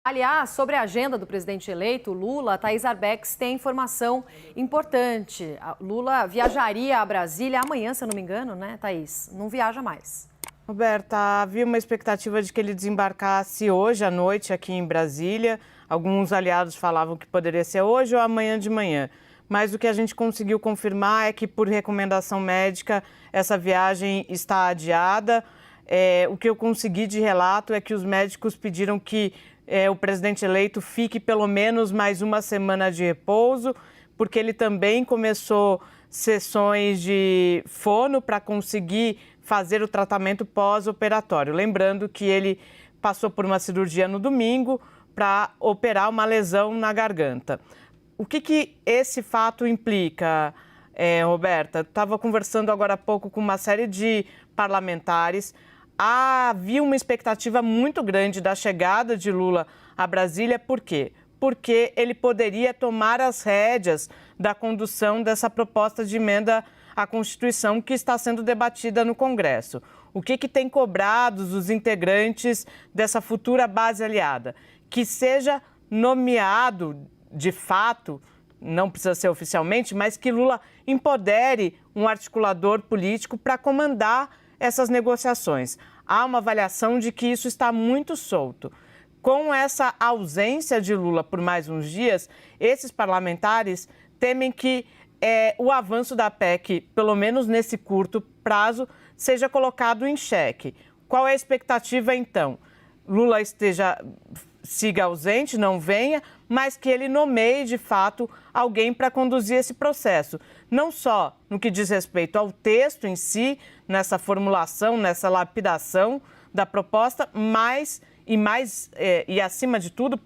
Aliás, sobre a agenda do presidente eleito, Lula, Thaís Arbex tem informação importante. Lula viajaria a Brasília amanhã, se eu não me engano, né, Thaís? Não viaja mais. Roberta, havia uma expectativa de que ele desembarcasse hoje à noite aqui em Brasília. Alguns aliados falavam que poderia ser hoje ou amanhã de manhã. Mas o que a gente conseguiu confirmar é que, por recomendação médica, essa viagem está adiada. O que eu consegui de relato é que os médicos pediram que o presidente eleito fique pelo menos mais uma semana de repouso, porque ele também começou sessões de fono para conseguir fazer o tratamento pós-operatório. Lembrando que ele passou por uma cirurgia no domingo para operar uma lesão na garganta. O que esse fato implica, Roberta? Estava conversando agora há pouco com uma série de parlamentares. Havia uma expectativa muito grande da chegada de Lula a Brasília. Por quê? Porque ele poderia tomar as rédeas da condução dessa proposta de emenda à Constituição que está sendo debatida no Congresso. O que tem cobrado os integrantes dessa futura base aliada? Que seja nomeado, de fato, não precisa ser oficialmente, mas que Lula empodere um articulador político para comandar essas negociações. Há uma avaliação de que isso está muito solto. Com essa ausência de Lula por mais uns dias, esses parlamentares temem que o avanço da PEC, pelo menos nesse curto prazo, seja colocado em xeque. Qual é a expectativa, então? Lula siga ausente, não venha, mas que ele nomeie, de fato, alguém para conduzir esse processo. Não só no que diz respeito ao texto em si, nessa formulação, nessa lapidação da proposta, mas e acima de tudo,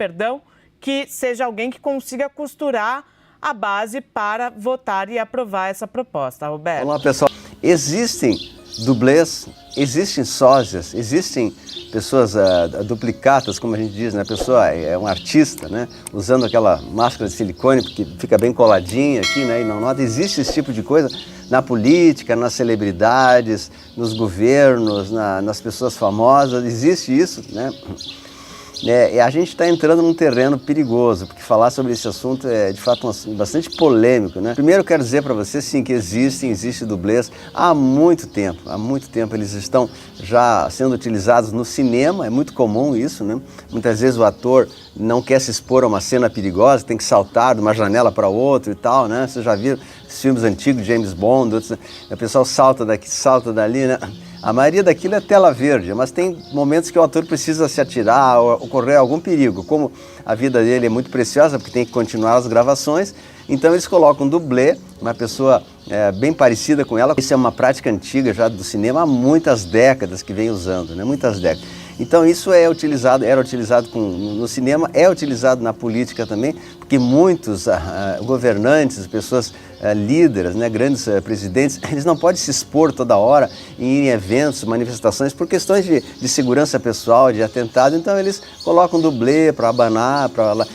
que seja alguém que consiga costurar a base para votar e aprovar essa proposta, Roberto. Olá, pessoal. Existem dublês, existem sósias, existem pessoas duplicatas, como a gente diz, né? A pessoa é um artista, né? Usando aquela máscara de silicone, porque fica bem coladinha aqui, né? E não nota. Existe esse tipo de coisa na política, nas celebridades, nos governos, nas pessoas famosas, existe isso, né? E a gente está entrando num terreno perigoso, porque falar sobre esse assunto é, de fato, bastante polêmico, né? Primeiro, eu quero dizer para você, sim, que existe dublês há muito tempo eles estão já sendo utilizados no cinema, é muito comum isso, né? Muitas vezes o ator não quer se expor a uma cena perigosa, tem que saltar de uma janela para outra e tal, né? Você já viu os filmes antigos, James Bond, outros, o pessoal salta daqui, salta dali, né? A maioria daquilo é tela verde, mas tem momentos que o ator precisa se atirar ou ocorrer algum perigo. Como a vida dele é muito preciosa, porque tem que continuar as gravações, então eles colocam um dublê, uma pessoa bem parecida com ela. Isso é uma prática antiga já do cinema há muitas décadas que vem usando, né? Muitas décadas. Então isso era utilizado no cinema, é utilizado na política também, porque muitos governantes, pessoas líderes, né, grandes presidentes, eles não podem se expor toda hora em eventos, manifestações, por questões de segurança pessoal, de atentado, então eles colocam dublê para abanar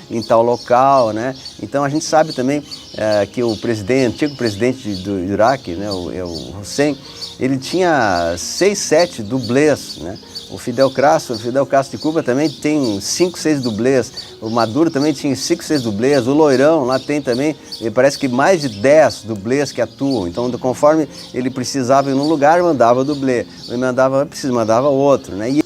em tal local, né? Então a gente sabe também que o antigo presidente do Iraque, né, o Hussein, ele tinha 6, 7 dublês, né? O Fidel Castro de Cuba também tem 5, 6 dublês. O Maduro também tinha 5, 6 dublês. O Loirão lá tem também, parece que mais de 10 dublês que atuam. Então, conforme ele precisava ir num lugar, mandava dublê. Ele mandava outro, né? E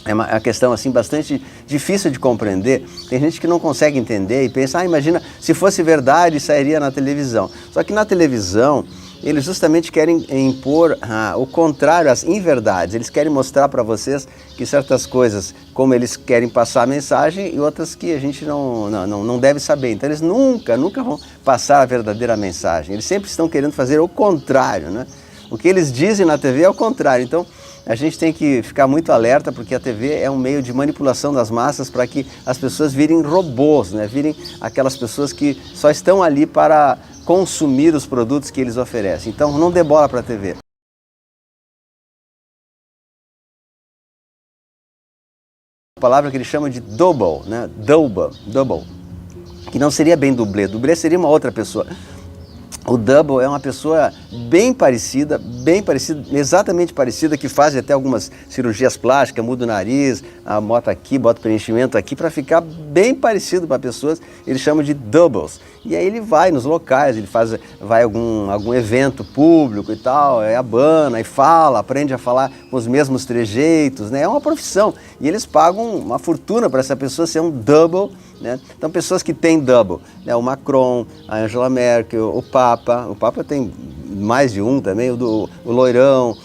é uma questão assim bastante difícil de compreender. Tem gente que não consegue entender e pensa, imagina, se fosse verdade, sairia na televisão. Só que na televisão, eles justamente querem impor o contrário, as inverdades. Eles querem mostrar para vocês que certas coisas, como eles querem passar a mensagem, e outras que a gente não deve saber. Então eles nunca vão passar a verdadeira mensagem. Eles sempre estão querendo fazer o contrário, né? O que eles dizem na TV é o contrário. Então a gente tem que ficar muito alerta, porque a TV é um meio de manipulação das massas para que as pessoas virem robôs, né? Virem aquelas pessoas que só estão ali para consumir os produtos que eles oferecem. Então não dê bola para a TV. A palavra que eles chamam de double, né? Double, que não seria bem dublê. Dublê seria uma outra pessoa. O double é uma pessoa bem parecida, exatamente parecida, que faz até algumas cirurgias plásticas, muda o nariz, bota aqui, bota preenchimento aqui, para ficar bem parecido para pessoas, eles chamam de doubles. E aí ele vai nos locais, vai a algum evento público e tal, abana e fala, aprende a falar com os mesmos trejeitos, né? É uma profissão. E eles pagam uma fortuna para essa pessoa ser um double, né? Então, pessoas que têm double, né? O Macron, a Angela Merkel, o Papa tem mais de um também, o Loirão,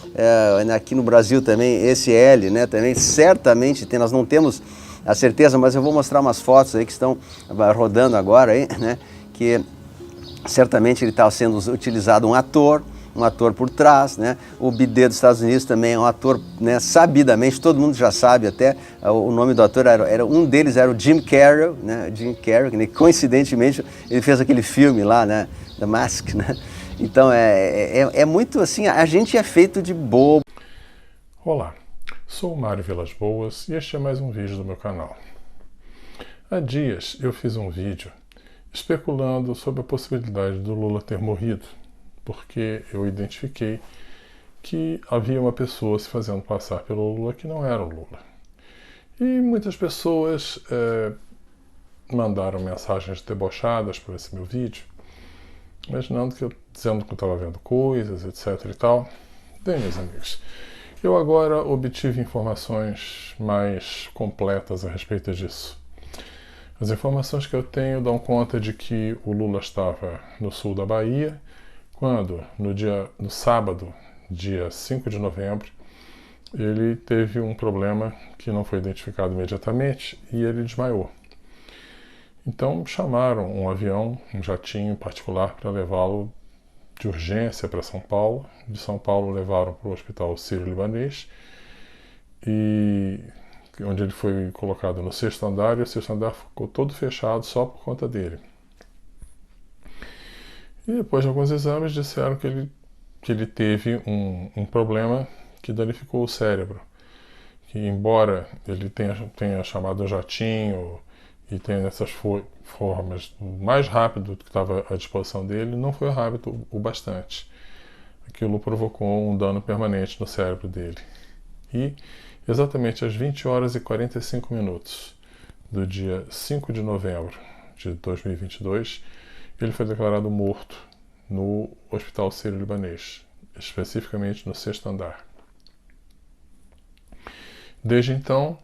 aqui no Brasil também, esse L, né? Também certamente tem, nós não temos a certeza, mas eu vou mostrar umas fotos aí que estão rodando agora, aí, né? Que certamente ele está sendo utilizado um ator por trás, né? O bidê dos Estados Unidos também é um ator, né, sabidamente, todo mundo já sabe até, o nome do ator um deles era o Jim Carrey, né? Jim Carrey, que coincidentemente ele fez aquele filme lá, né? The Mask, né? Então é muito assim, a gente é feito de bobo. Olá, sou o Mário Vilas Boas e este é mais um vídeo do meu canal. Há dias eu fiz um vídeo especulando sobre a possibilidade do Lula ter morrido, porque eu identifiquei que havia uma pessoa se fazendo passar pelo Lula que não era o Lula. E muitas pessoas mandaram mensagens debochadas por esse meu vídeo, imaginando dizendo que eu estava vendo coisas, etc e tal. Bem, meus amigos, eu agora obtive informações mais completas a respeito disso. As informações que eu tenho dão conta de que o Lula estava no sul da Bahia, quando, no sábado, dia 5 de novembro, ele teve um problema que não foi identificado imediatamente e ele desmaiou. Então chamaram um avião, um jatinho particular, para levá-lo de urgência para São Paulo. De São Paulo levaram para o Hospital Sírio-Libanês, onde ele foi colocado no 6º andar, e o 6º andar ficou todo fechado só por conta dele. E depois de alguns exames disseram que ele teve um problema que danificou o cérebro, que embora ele tenha chamado jatinho e tenha essas formas mais rápido do que estava à disposição dele, não foi rápido o bastante. Aquilo provocou um dano permanente no cérebro dele. E exatamente às 20 horas e 45 minutos do dia 5 de novembro de 2022, ele foi declarado morto no Hospital Sírio-Libanês, especificamente no 6º andar. Desde então,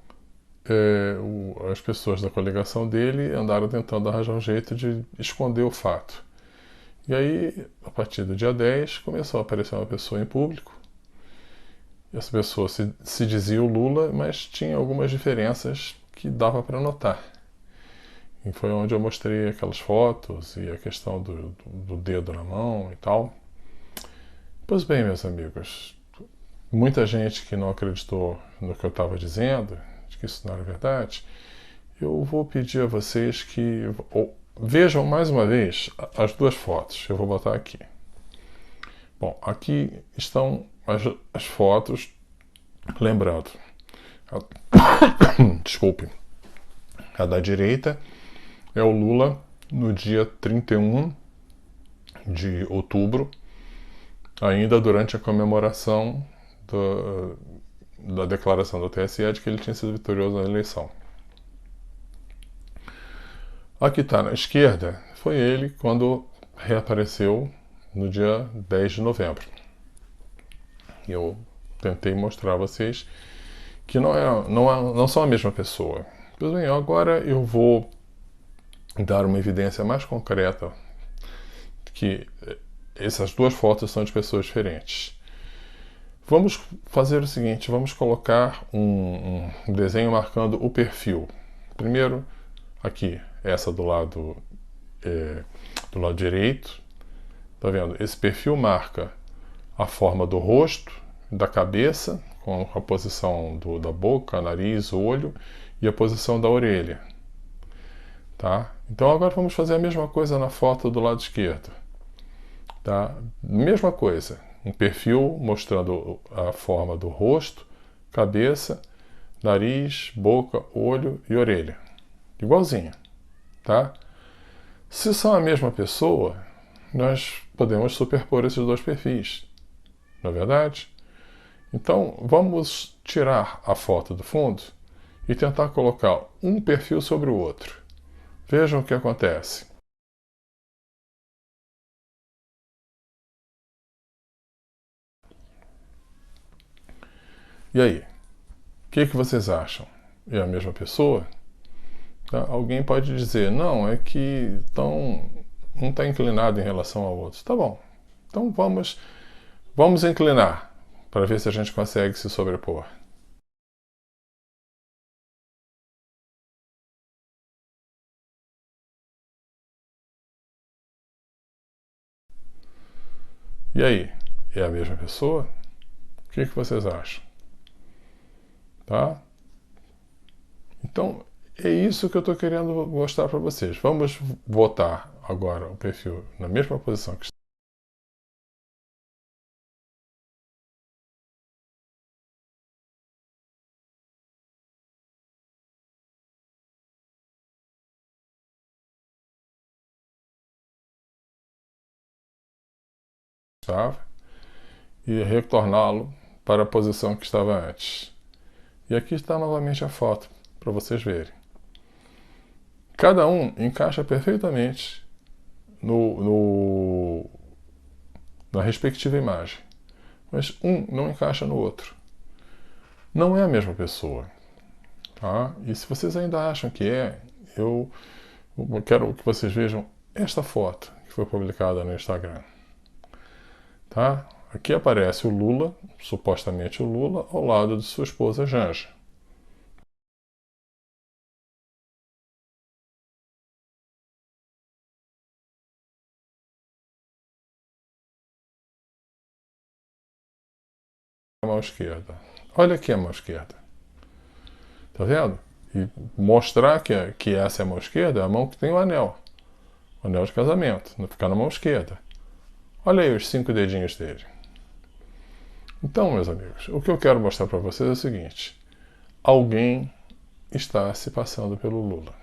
as pessoas da coligação dele andaram tentando arranjar um jeito de esconder o fato. E aí, a partir do dia 10, começou a aparecer uma pessoa em público. Essa pessoa se dizia o Lula, mas tinha algumas diferenças que dava para notar. E foi onde eu mostrei aquelas fotos e a questão do dedo na mão e tal. Pois bem, meus amigos, muita gente que não acreditou no que eu estava dizendo, de que isso não era verdade, eu vou pedir a vocês que vejam mais uma vez as duas fotos. Eu vou botar aqui. Bom, aqui estão as fotos, lembrando, desculpe, a da direita é o Lula no dia 31 de outubro, ainda durante a comemoração da declaração do TSE de que ele tinha sido vitorioso na eleição. Aqui está na esquerda, foi ele quando reapareceu no dia 10 de novembro. Eu tentei mostrar a vocês que não são a mesma pessoa. Pois bem, agora eu vou dar uma evidência mais concreta que essas duas fotos são de pessoas diferentes. Vamos fazer o seguinte, vamos colocar um desenho marcando o perfil. Primeiro, aqui, essa do lado direito. Tá vendo? Esse perfil marca a forma do rosto, da cabeça, com a posição da boca, nariz, olho, e a posição da orelha. Tá? Então agora vamos fazer a mesma coisa na foto do lado esquerdo. Tá? Mesma coisa, um perfil mostrando a forma do rosto, cabeça, nariz, boca, olho e orelha. Igualzinho. Tá? Se são a mesma pessoa, nós podemos superpor esses dois perfis, não é verdade? Então, vamos tirar a foto do fundo e tentar colocar um perfil sobre o outro. Vejam o que acontece. E aí? O que vocês acham? É a mesma pessoa? Tá? Alguém pode dizer, não, é que um está inclinado em relação ao outro. Tá bom. Então vamos inclinar para ver se a gente consegue se sobrepor. E aí? É a mesma pessoa? O que vocês acham? Tá? Então, é isso que eu estou querendo mostrar para vocês. Vamos botar agora o perfil na mesma posição que estava e retorná-lo para a posição que estava antes. E aqui está novamente a foto, para vocês verem. Cada um encaixa perfeitamente na respectiva imagem, mas um não encaixa no outro. Não é a mesma pessoa. Tá? E se vocês ainda acham que é, eu quero que vocês vejam esta foto que foi publicada no Instagram. Tá? Aqui aparece o Lula, supostamente o Lula, ao lado de sua esposa Janja. A mão esquerda. Olha aqui a mão esquerda. Tá vendo? E mostrar que essa é a mão esquerda é a mão que tem o anel. O anel de casamento. Não ficar na mão esquerda. Olha aí os 5 dedinhos dele. Então, meus amigos, o que eu quero mostrar para vocês é o seguinte. Alguém está se passando pelo Lula.